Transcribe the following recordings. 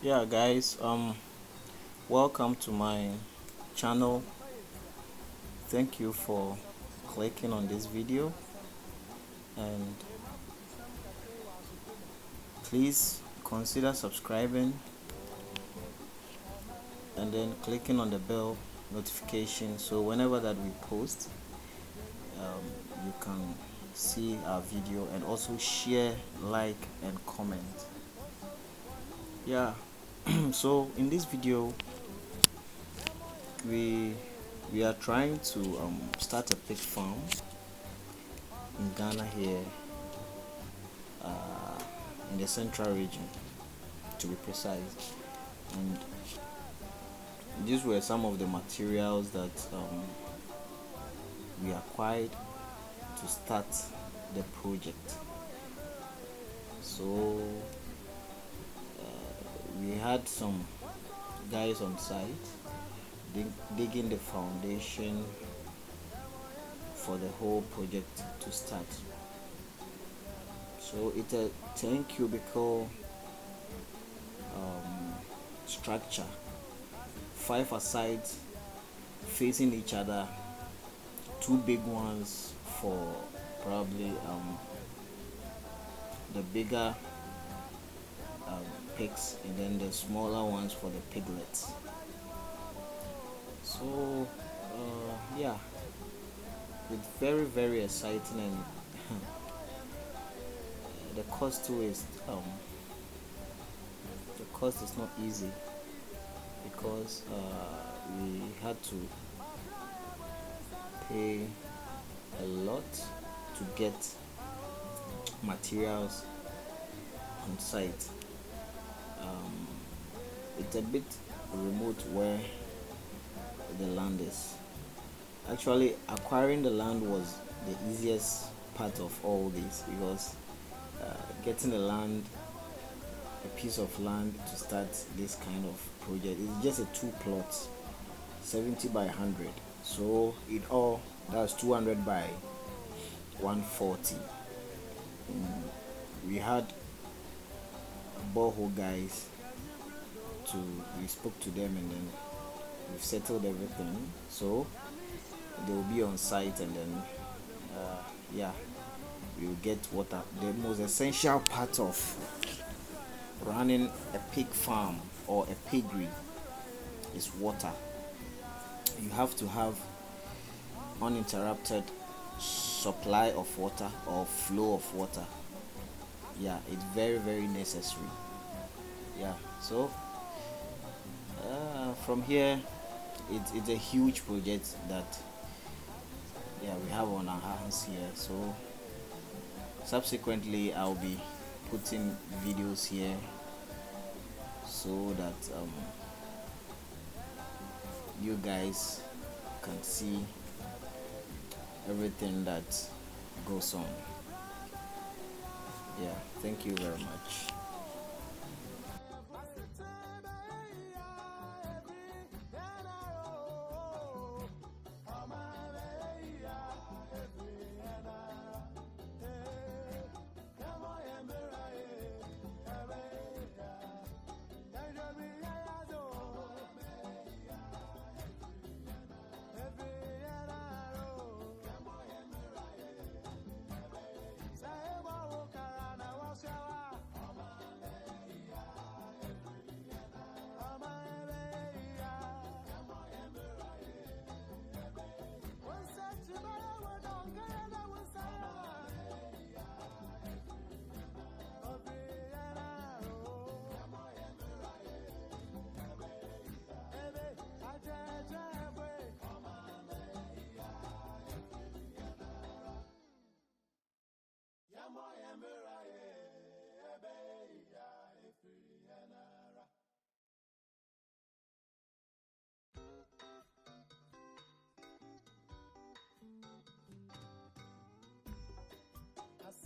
Yeah, guys, welcome to my channel. Thank you for clicking on this video, and please consider subscribing and then clicking on the bell notification so whenever that we post, you can see our video, and also share, like, and comment. Yeah. So in this video, we we are trying to start a pig farm in Ghana here, in the central region, to be precise. And these were some of the materials that we acquired to start the project. So we had some guys on site digging the foundation for the whole project to start. So it's a 10 cubicle structure, 5 aside facing each other, 2 big ones for probably the bigger pigs, and then the smaller ones for the piglets. So yeah, it's very exciting, and the cost too is the cost is not easy, because we had to pay a lot to get materials on site. It's a bit remote where the land is. Actually, acquiring the land was the easiest part of all this, because getting the land, a piece of land to start this kind of project, is just a 2 plots, 70 by 100. So it all, that's 200 by 140. We had borehole guys we spoke to them, and then we've settled everything, so they will be on site, and then yeah, we will get water. The most essential part of running a pig farm or a piggery is water. You have to have uninterrupted supply of water, or flow of water. Yeah, it's very necessary. Yeah, so from here, it's a huge project that, yeah, we have on our hands here. So subsequently, I'll be putting videos here so that you guys can see everything that goes on. Yeah, thank you very much.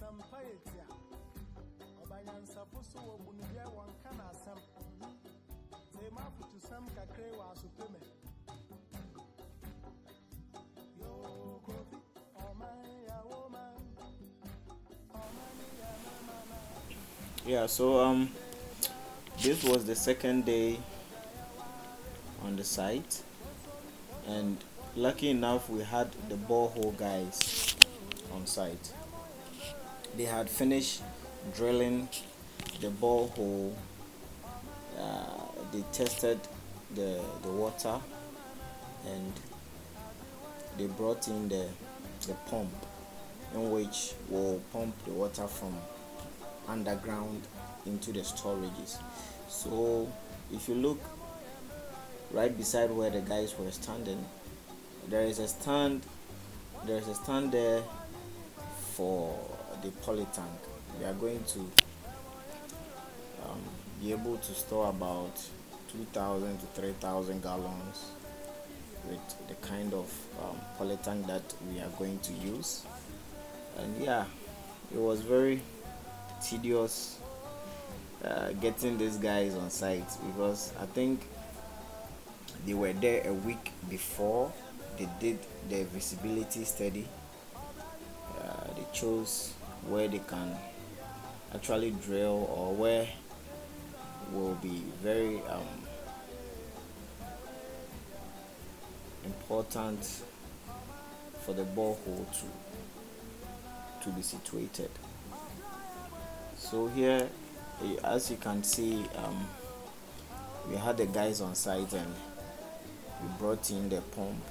Sampayetia Obanyansa Fusu Bunibia one can asam. They map to some cacre was supeme. Yo, coffee, oh my woman, Yeah, so This was the second day on the site, and lucky enough we had the borehole guys on site. They had finished drilling the borehole. They tested the water, and they brought in the pump, in which will pump the water from underground into the storages. So if you look right beside where the guys were standing, there is a stand there for the poly tank. We are going to be able to store about 2,000 to 3,000 gallons with the kind of poly tank that we are going to use. And yeah, it was very tedious getting these guys on site, because I think they were there a week before they did the visibility study. They chose where they can actually drill, or where will be very important for the borehole to be situated. So here, as you can see, we had the guys on site, and we brought in the pump,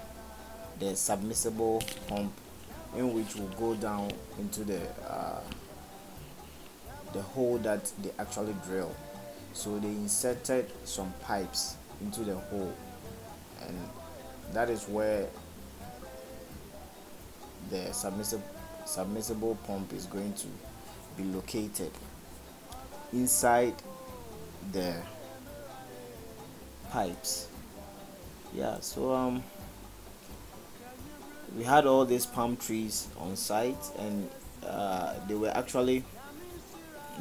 the submersible pump, in which will go down into the hole that they actually drill. So they inserted some pipes into the hole, and that is where the submersible pump is going to be located, inside the pipes. Yeah, so we had all these palm trees on site, and they were actually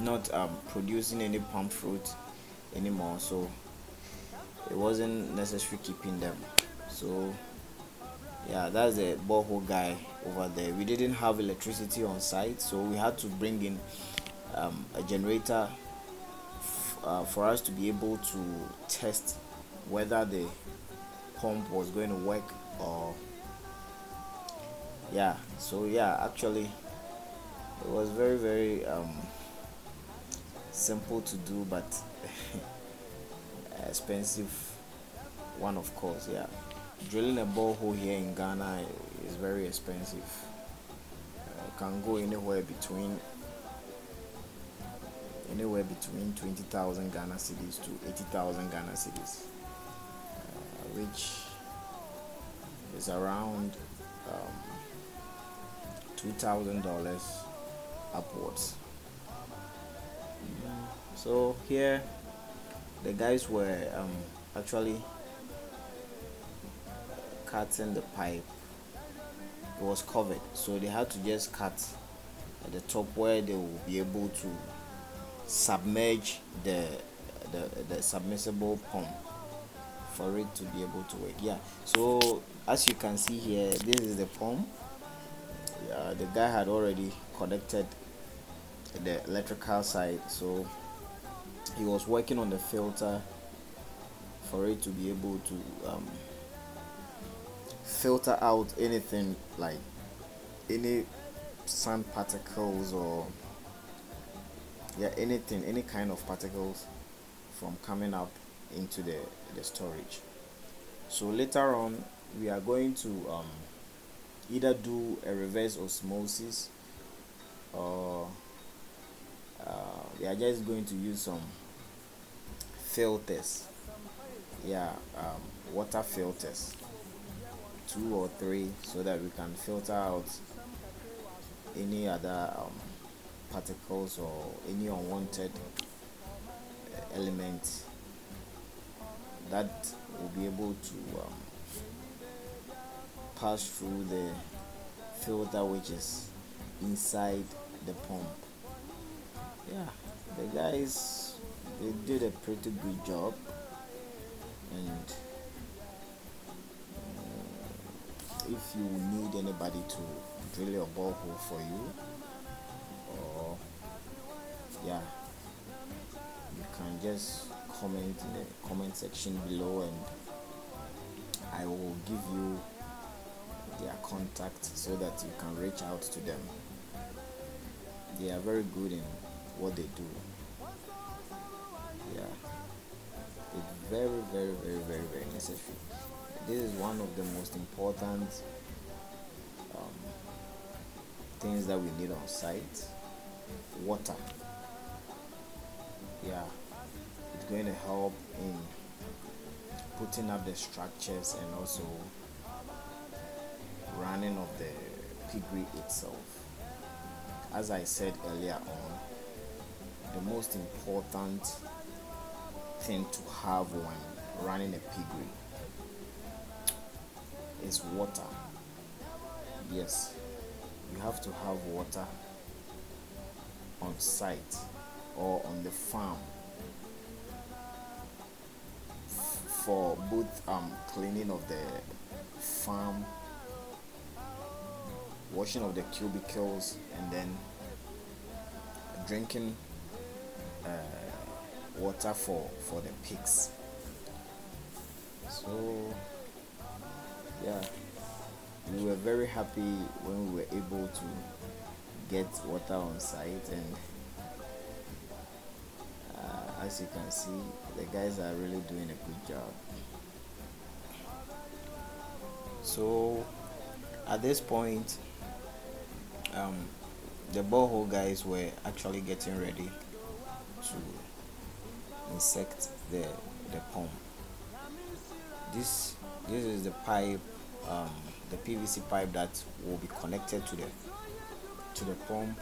not producing any palm fruit anymore, so it wasn't necessary keeping them. So yeah, that's the borehole guy over there. We didn't have electricity on site, so we had to bring in a generator for us to be able to test whether the pump was going to work, or yeah. So yeah, actually it was very, very simple to do, but expensive one, of course. Yeah, drilling a borehole here in Ghana is very expensive. Can go anywhere between 20,000 Ghana cedis to 80,000 Ghana cedis, which is around $2,000 upwards. So here the guys were actually cutting the pipe. It was covered, so they had to just cut at the top where they will be able to submerge the submersible pump for it to be able to work. Yeah, so as you can see here, this is the pump. The guy had already connected the electrical side, so he was working on the filter for it to be able to filter out anything, like any sand particles, or anything, any kind of particles from coming up into the storage. So later on we are going to either do a reverse osmosis, or we are just going to use some filters. Water filters, 2 or 3, so that we can filter out any other particles or any unwanted elements that will be able to pass through the filter which is inside the pump. Yeah, the guys, they did a pretty good job, and if you need anybody to drill your borehole for you, or you can just comment in the comment section below, and I will give you their contact so that you can reach out to them. They are very good in what they do. Yeah, it's very necessary. This is one of the most important things that we need on site. Water. Yeah, it's going to help in putting up the structures and also running of the piggery itself. As I said earlier on, the most important thing to have when running a piggery is water. Yes, you have to have water on site or on the farm for both cleaning of the farm, washing of the cubicles, and then drinking water for the pigs. So yeah, we were very happy when we were able to get water on site, and as you can see, the guys are really doing a good job. So at this point, the borehole guys were actually getting ready to insect the pump. This is the pipe, the PVC pipe that will be connected to the pump.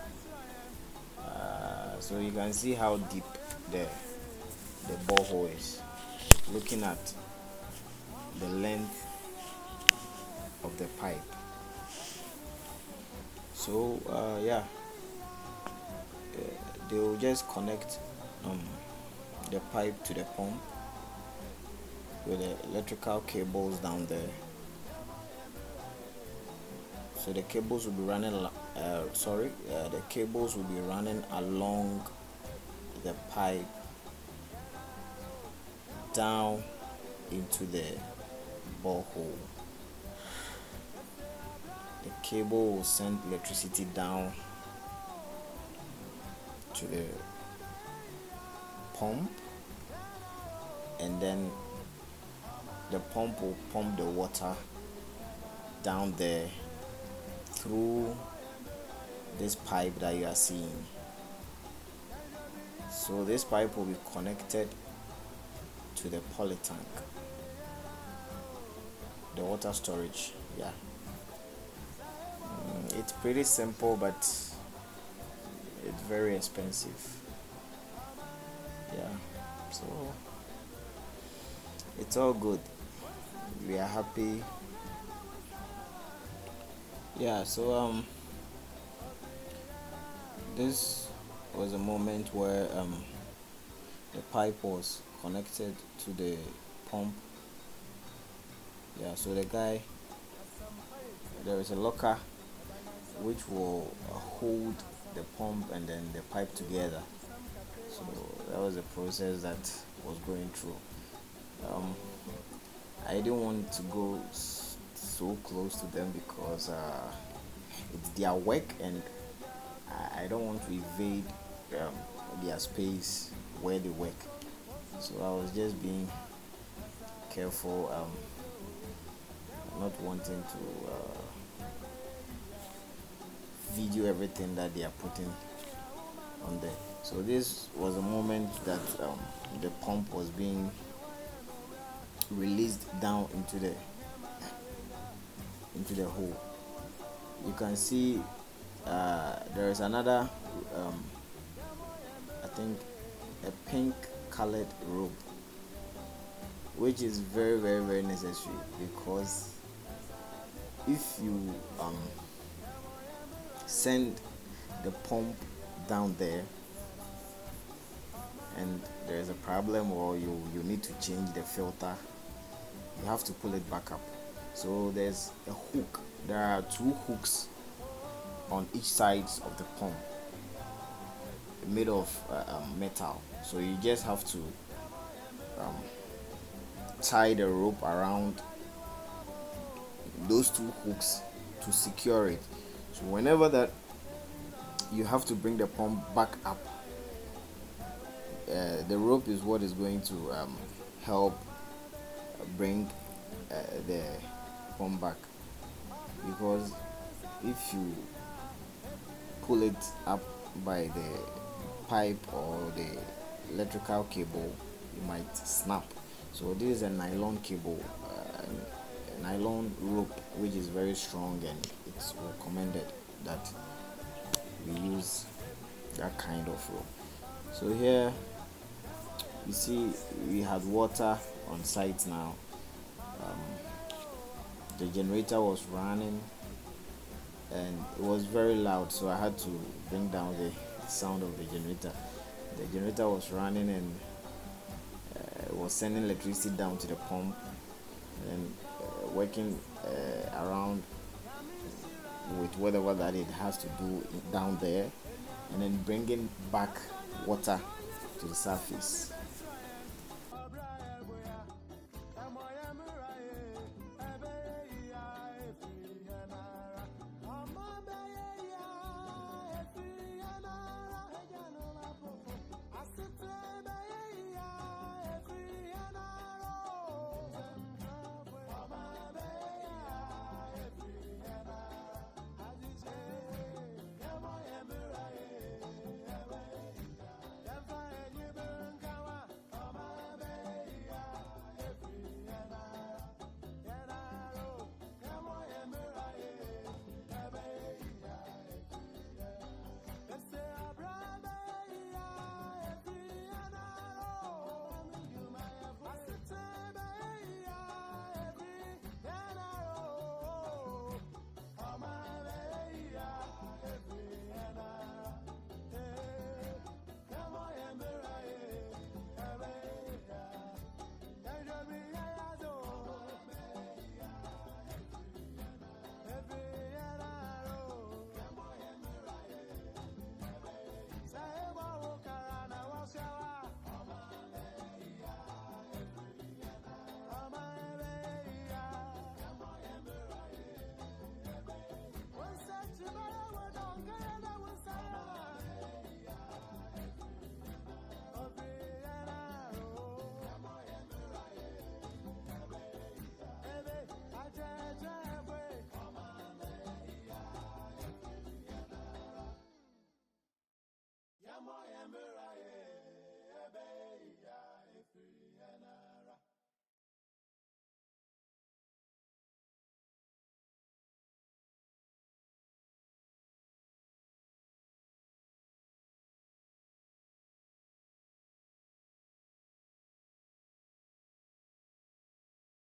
So you can see how deep the borehole is, looking at the length of the pipe. So yeah, they will just connect the pipe to the pump with the electrical cables down there. So the cables will be running the cables will be running along the pipe down into the borehole. The cable will send electricity down to the pump, and then the pump will pump the water down there through this pipe that you are seeing. So this pipe will be connected to the poly tank, the water storage. Yeah, it's pretty simple, but it's very expensive. Yeah, so it's all good. We are happy. Yeah, so this was a moment where the pipe was connected to the pump. Yeah, so the guy, there is a locker which will hold the pump and then the pipe together. So that was the process that was going through. I didn't want to go so close to them because it's their work, and I don't want to invade their space where they work. So I was just being careful, not wanting to video everything that they are putting on there. So this was a moment that the pump was being released down into the hole. You can see there is another I think a pink colored rope, which is very necessary, because if you send the pump down there and there is a problem, or you need to change the filter, you have to pull it back up. So there's a hook. There are 2 hooks on each side of the pump, made of metal. So you just have to tie the rope around those two hooks to secure it. So whenever that you have to bring the pump back up, the rope is what is going to help bring the pump back, because if you pull it up by the pipe or the electrical cable, you might snap. So this is a nylon cable, a nylon rope, which is very strong, and it's recommended that we use that kind of rope. So here you see we had water on site now. The generator was running and it was very loud, so I had to bring down the sound of the generator. The generator was running and was sending electricity down to the pump and working around with whatever that it has to do down there, and then bringing back water to the surface.